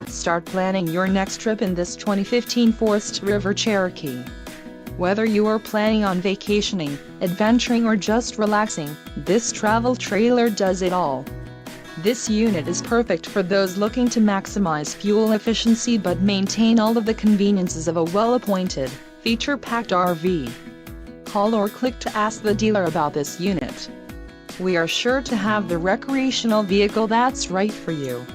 Start planning your next trip in this 2015 Forest River Cherokee. Whether you are planning on vacationing, adventuring or just relaxing, this travel trailer does it all. This unit is perfect for those looking to maximize fuel efficiency but maintain all of the conveniences of a well-appointed, feature-packed RV. Call or click to ask the dealer about this unit. We are sure to have the recreational vehicle that's right for you.